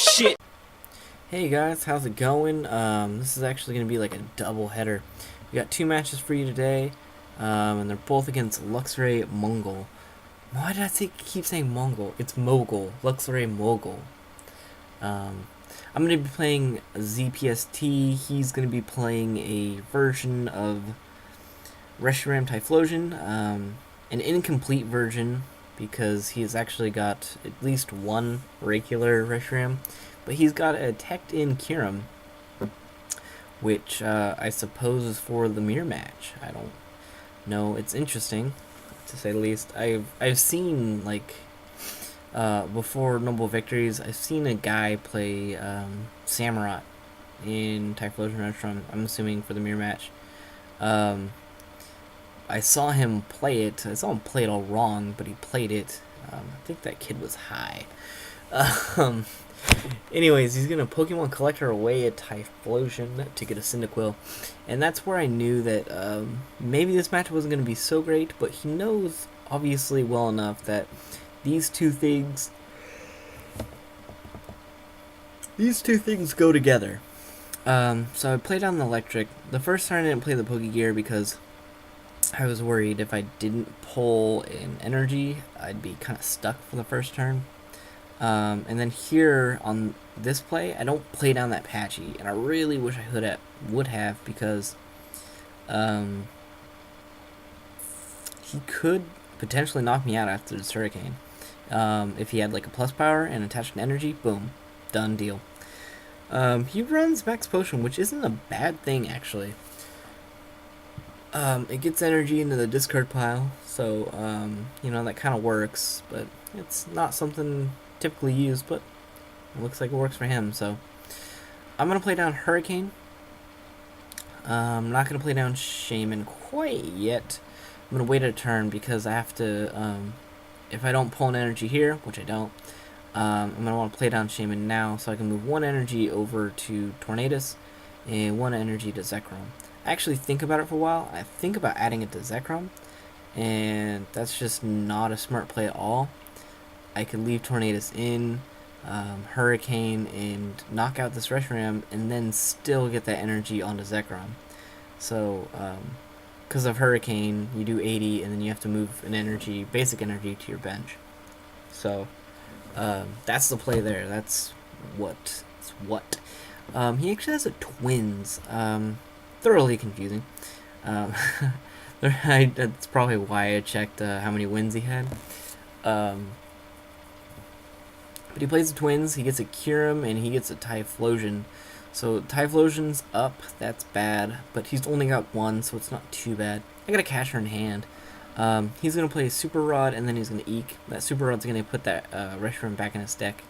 shit. Hey guys, how's it going? This is actually going to be like a double header. We got two matches for you today, and they're both against LuxrayMogul. Why did I keep saying Mongol? It's Mogul, LuxrayMogul. I'm going to be playing ZPST. He's going to be playing a version of Reshiphlo Typhlosion, an incomplete version because he's actually got at least one regular Reshiram, but he's got a teched-in Kyurem, which I suppose is for the mirror match. I don't know. It's interesting, to say the least. I've seen, like, before Noble Victories, I've seen a guy play Samurott in Typhlosion Reshiram, I'm assuming for the mirror match. I saw him play it. I saw him play it all wrong, but he played it. I think that kid was high. Anyways, he's going to Pokemon Collector away at Typhlosion to get a Cyndaquil. And that's where I knew that maybe this match wasn't going to be so great, but he knows, obviously, well enough that these two things go together. So I played on the Electric. The first turn I didn't play the Pokegear because I was worried if I didn't pull an energy, I'd be kind of stuck for the first turn. And then here on this play, I don't play down that Patchy, and I really wish I would have because he could potentially knock me out after this Hurricane. If he had like a plus power and attached an energy, boom, done deal. He runs Max Potion, which isn't a bad thing actually. It gets energy into the discard pile, so, that kind of works, but it's not something typically used, but it looks like it works for him, so I'm going to play down Hurricane. I'm not going to play down Shaman quite yet. I'm going to wait a turn because I have to, if I don't pull an energy here, which I don't, I'm going to want to play down Shaman now so I can move one energy over to Tornadus and one energy to Zekrom. I actually think about it for a while. I think about adding it to Zekrom, and that's just not a smart play at all. I could leave Tornadus in, Hurricane, and knock out this Reshiram, and then still get that energy onto Zekrom. So, because of Hurricane, you do 80, and then you have to move an energy, basic energy, to your bench. So, that's the play there. That's what. He actually has a Twins. Thoroughly confusing. That's probably why I checked how many wins he had. But he plays the Twins, he gets a Kyurem, and he gets a Typhlosion. So Typhlosion's up, that's bad, but he's only got one, so it's not too bad. I got a Catcher in hand. He's going to play Super Rod, and then he's going to Eek. That Super Rod's going to put that Reshiram back in his deck.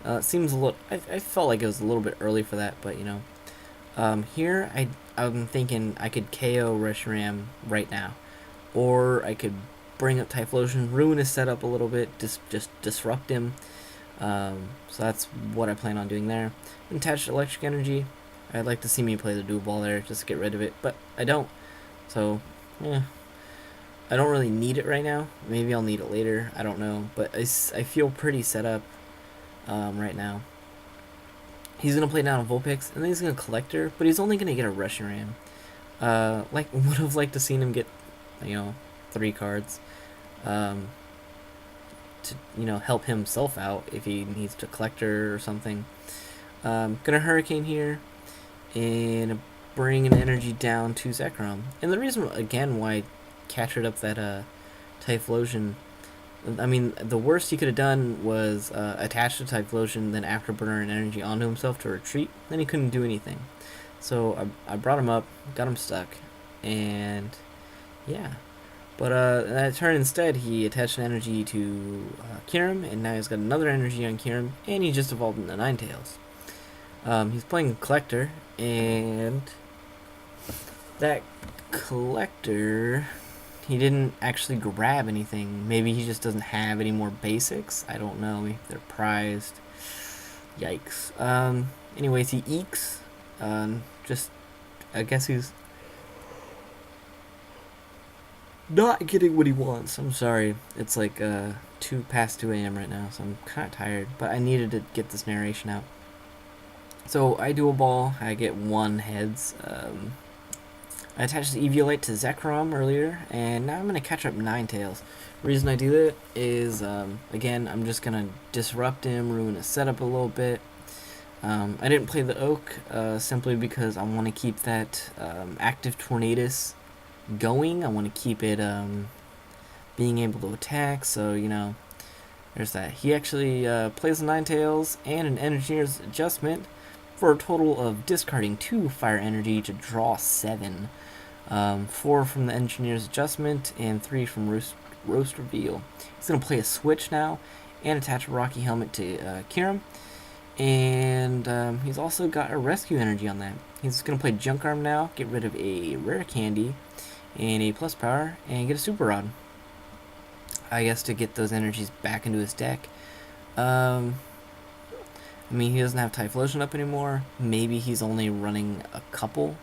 It seems a little... I felt like it was a little bit early for that, but, here, I'm thinking I could KO Reshiram right now. Or I could bring up Typhlosion, ruin his setup a little bit, just disrupt him. So that's what I plan on doing there. Attached Electric Energy. I'd like to see me play the Dual Ball there, just to get rid of it, but I don't. So, I don't really need it right now. Maybe I'll need it later, I don't know. But I feel pretty set up right now. He's going to play down a Vulpix, and then he's going to Collector, but he's only going to get a Reshiram. Would have liked to seen him get, 3 cards. To, help himself out if he needs to Collector or something. Gonna Hurricane here, and bring an energy down to Zekrom. And the reason, again, why I captured up that, Typhlosion... I mean, the worst he could have done was attach to Typhlosion, then Afterburner and energy onto himself to retreat. Then he couldn't do anything. So I brought him up, got him stuck, and yeah. But that turn instead, he attached an energy to Kyurem, and now he's got another energy on Kyurem, and he just evolved into Ninetales. He's playing Collector, and that Collector... He didn't actually grab anything. Maybe he just doesn't have any more basics. I don't know if they're prized. Yikes. Anyways, he eeks. I guess he's... not getting what he wants. I'm sorry. It's like 2 a.m. right now, so I'm kind of tired. But I needed to get this narration out. So I do a ball. I get 1 heads. I attached the Eviolite to Zekrom earlier, and now I'm going to catch up Ninetales. The reason I do that is, again, I'm just going to disrupt him, ruin his setup a little bit. I didn't play the Oak simply because I want to keep that active Tornadus going. I want to keep it being able to attack, so, you know, there's that. He actually plays the Ninetales and an Engineer's Adjustment for a total of discarding 2 Fire Energy to draw 7. 4 from the Engineer's Adjustment and 3 from Roast Reveal. He's going to play a Switch now and attach a Rocky Helmet to Kiram. And he's also got a Rescue Energy on that. He's going to play Junk Arm now, get rid of a Rare Candy and a Plus Power, and get a Super Rod. I guess to get those energies back into his deck. I mean, he doesn't have Typhlosion up anymore. Maybe he's only running a couple,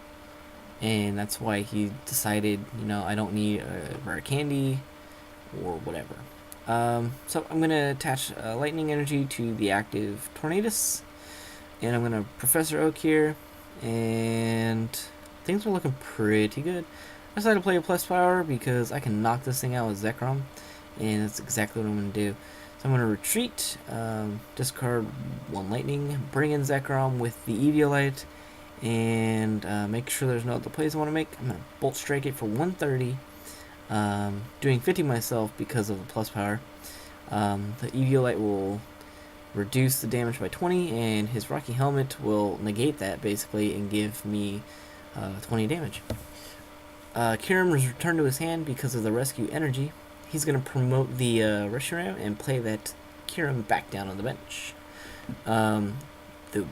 and that's why he decided, you know, I don't need a Rare Candy or whatever. So I'm going to attach Lightning Energy to the active Tornadus, and I'm going to Professor Oak here, and things are looking pretty good. I decided to play a Plus Power because I can knock this thing out with Zekrom, and that's exactly what I'm going to do. So I'm going to retreat, discard 1 Lightning, bring in Zekrom with the Eviolite, and make sure there's no other plays I want to make. I'm going to Bolt Strike it for 130. Doing 50 myself because of the Plus Power. The Eviolite will reduce the damage by 20, and his Rocky Helmet will negate that basically and give me 20 damage. Kiram is returned to his hand because of the Rescue Energy. He's going to promote the Reshiram and play that Kiram back down on the bench. The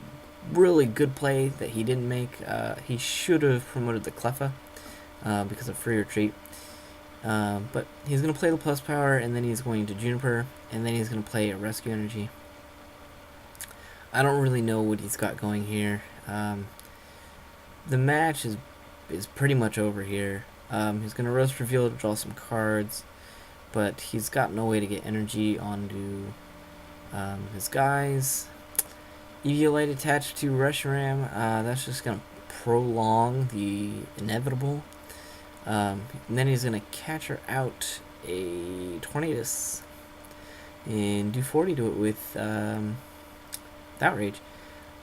really good play that he didn't make, he should have promoted the Cleffa because of free retreat. But he's going to play the Plus Power, and then he's going to Juniper, and then he's going to play a Rescue Energy. I don't really know what he's got going here. The match is pretty much over here. He's going to Roast Reveal to draw some cards, but he's got no way to get energy onto his guys. Eviolite attached to Reshiram, that's just going to prolong the inevitable. And then he's going to catch her out a Tornadus and do 40 to it with Outrage.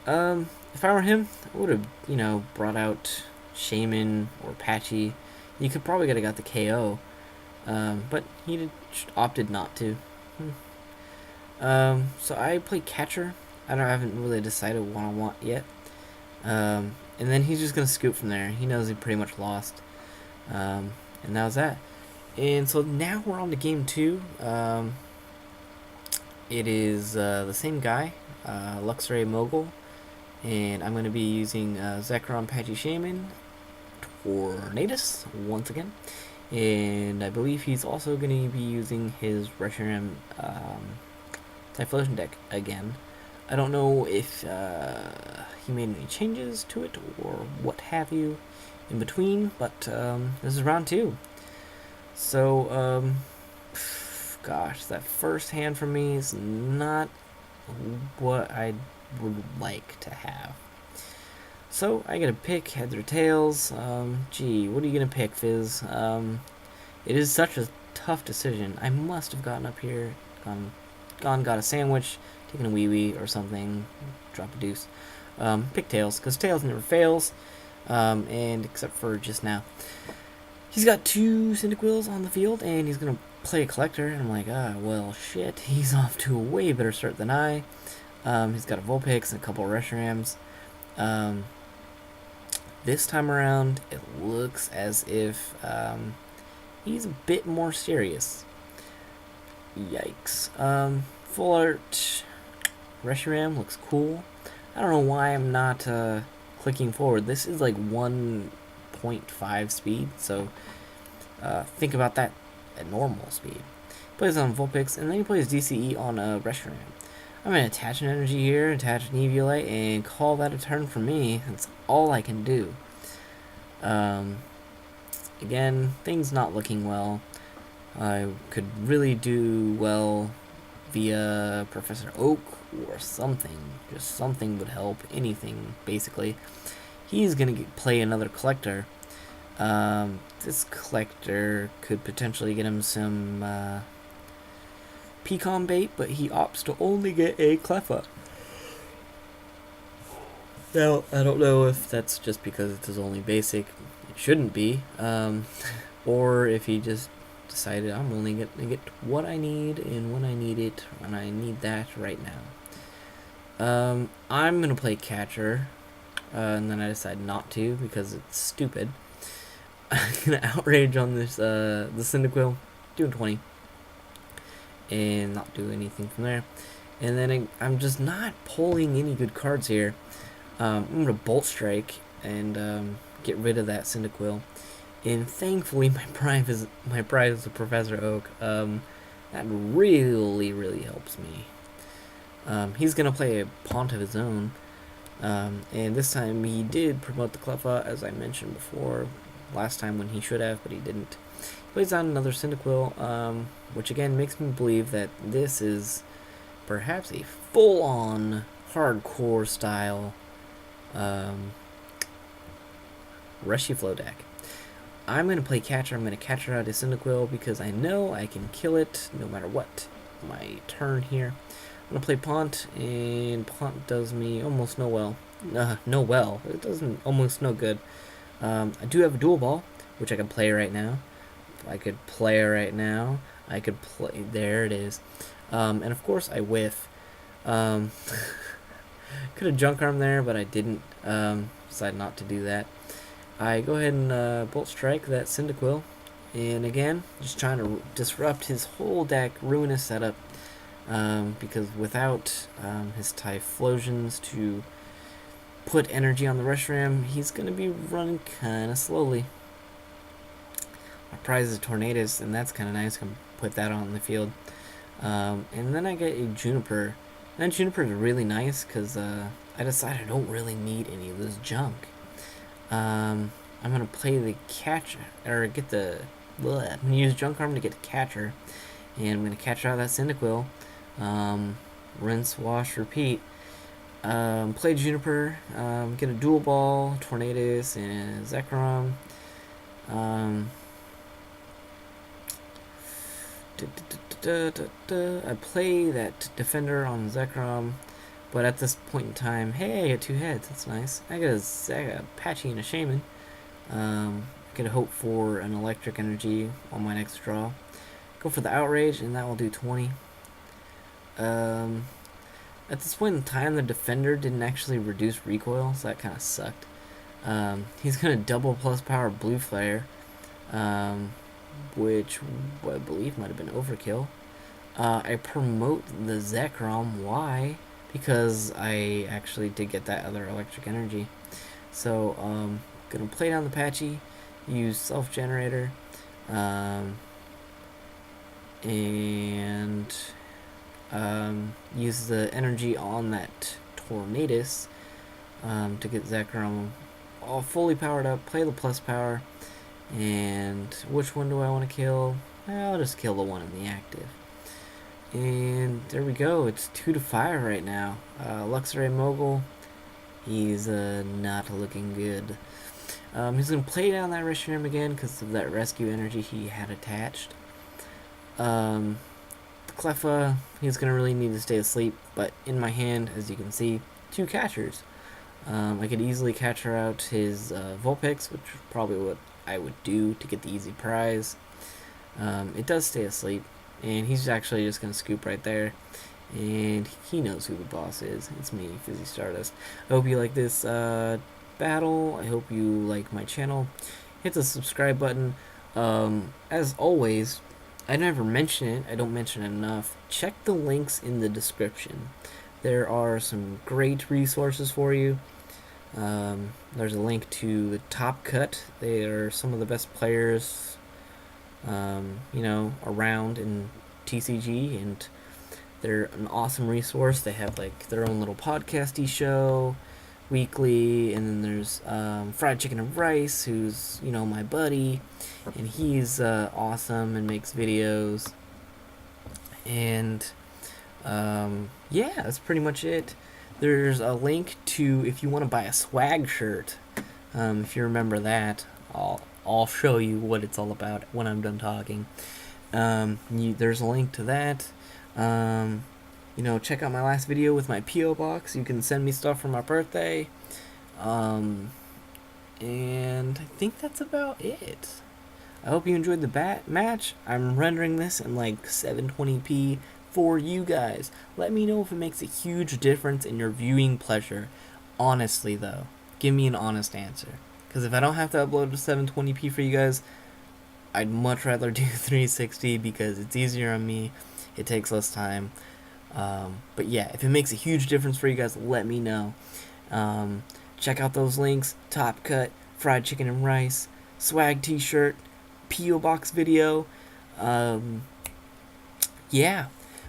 If I were him, I would have, you know, brought out Shaman or Patchy. You could probably have got the KO, but he opted not to. So I play Catcher. I haven't really decided what I want yet. And then he's just going to scoop from there. He knows he pretty much lost. And that was that. And so now we're on to game 2. It is the same guy, LuxrayMogul, and I'm going to be using Zekrom, Patchy, Shaman, Tornadus once again, and I believe he's also going to be using his Reshiram Typhlosion deck again. I don't know if he made any changes to it or what have you in between, but this is round 2. So, gosh, that first hand for me is not what I would like to have. So, I gotta pick heads or tails. Gee, what are you gonna pick, Fizz? It is such a tough decision. I must have gotten up here, got a sandwich, taken a wee-wee or something, drop a deuce. Pick tails, because tails never fails, and except for just now. He's got 2 Cyndaquils on the field, and he's going to play a Collector, and I'm like, well, shit, he's off to a way better start than I. He's got a Vulpix and a couple of Reshirams. This time around, it looks as if he's a bit more serious. Yikes. Full art Reshiram looks cool. I don't know why I'm not clicking forward. This is like 1.5 speed, so think about that at normal speed. Plays on Vulpix, and then he plays DCE on Reshiram. I'm going to attach an energy here, attach an Eviolite, and call that a turn for me. That's all I can do. again, things not looking well. I could really do well via Professor Oak or something. Just something would help. Anything, basically. He's going to play another collector. This collector could potentially get him some pecan bait, but he opts to only get a Cleffa. Now, I don't know if that's just because it's his only basic. It shouldn't be. Or if he just decided I'm only going to get what I need and when I need it, and I need that right now. I'm going to play catcher, and then I decide not to because it's stupid. I'm going to outrage on this the Cyndaquil, doing 20, and not do anything from there. And then I'm just not pulling any good cards here. I'm going to Bolt Strike and get rid of that Cyndaquil. And thankfully, my prize is a Professor Oak. That really helps me. He's going to play a Pont of his own. And this time he did promote the Cleffa, as I mentioned before. Last time when he should have, but he didn't. He plays out another Cyndaquil, which again makes me believe that this is perhaps a full-on hardcore style Reshiphlo deck. I'm going to play catcher. I'm going to catcher out his Cyndaquil because I know I can kill it no matter what. My turn here. I'm going to play Pont, and Pont does me almost no well. It doesn't almost no good. I do have a dual ball, which I can play right now. I could play right now. I could play. There it is. And of course I whiff. Could have junk arm there, but I didn't. Decided not to do that. I go ahead and Bolt Strike that Cyndaquil. And again, just trying to disrupt his whole deck, ruin his setup. Because without his Typhlosions to put energy on the Reshiram, he's going to be running kind of slowly. My prize is Tornadus, and that's kind of nice. I can put that on the field. And then I get a Juniper. And Juniper is really nice because I decided I don't really need any of this junk. I'm going to play the catcher, or get the... I'm going to use Junk Arm to get the catcher. And I'm going to catch out that Cyndaquil. Rinse, wash, repeat. Play Juniper, get a dual ball, Tornadus, and Zekrom. I play that Defender on Zekrom, but at this point in time, hey, I got 2 heads, that's nice. I got a Patchy and a Shaman. Get a hope for an Electric Energy on my next draw. Go for the Outrage, and that will do 20. At this point in time, the Defender didn't actually reduce recoil, so that kind of sucked. He's going to double plus power Blue Flare, which I believe might have been overkill. I promote the Zekrom. Why? Because I actually did get that other Electric Energy. So, going to play down the Patchy, use Self-Generator, and use the energy on that Tornadus to get Zekrom all fully powered up, play the plus power, and which one do I want to kill? I'll just kill the one in the active. And there we go, it's 2-5 right now. LuxrayMogul, he's not looking good. He's going to play down that Reshiram again because of that rescue energy he had attached. Cleffa, he's going to really need to stay asleep, but in my hand, as you can see, 2 catchers. I could easily catcher out his Vulpix, which is probably what I would do to get the easy prize. It does stay asleep, and he's actually just going to scoop right there, and he knows who the boss is. It's me, Fizzy Stardust. I hope you like this battle. I hope you like my channel. Hit the subscribe button. As always, I never mention it. I don't mention it enough. Check the links in the description. There are some great resources for you. There's a link to the Top Cut. They are some of the best players, around in TCG, and they're an awesome resource. They have like their own little podcasty show. weekly, and then there's Fried Chicken and Rice, who's, you know, my buddy, and he's awesome and makes videos. And yeah, that's pretty much it. There's a link to if you want to buy a swag shirt. If you remember that, I'll show you what it's all about when I'm done talking. There's a link to that. You know, check out my last video with my P.O. box. You can send me stuff for my birthday. And I think that's about it. I hope you enjoyed the match. I'm rendering this in like 720p for you guys. Let me know if it makes a huge difference in your viewing pleasure. Honestly, though, give me an honest answer. Because if I don't have to upload to 720p for you guys, I'd much rather do 360 because it's easier on me. It takes less time. But yeah, if it makes a huge difference for you guys, let me know. Check out those links: Top Cut, Fried Chicken and Rice, swag t-shirt, P.O. Box video. Yeah,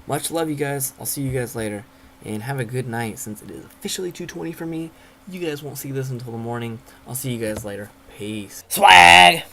much love, you guys. I'll see you guys later, and have a good night. Since it is officially 2:20 for me, you guys won't see this until the morning. I'll see you guys later. Peace. Swag!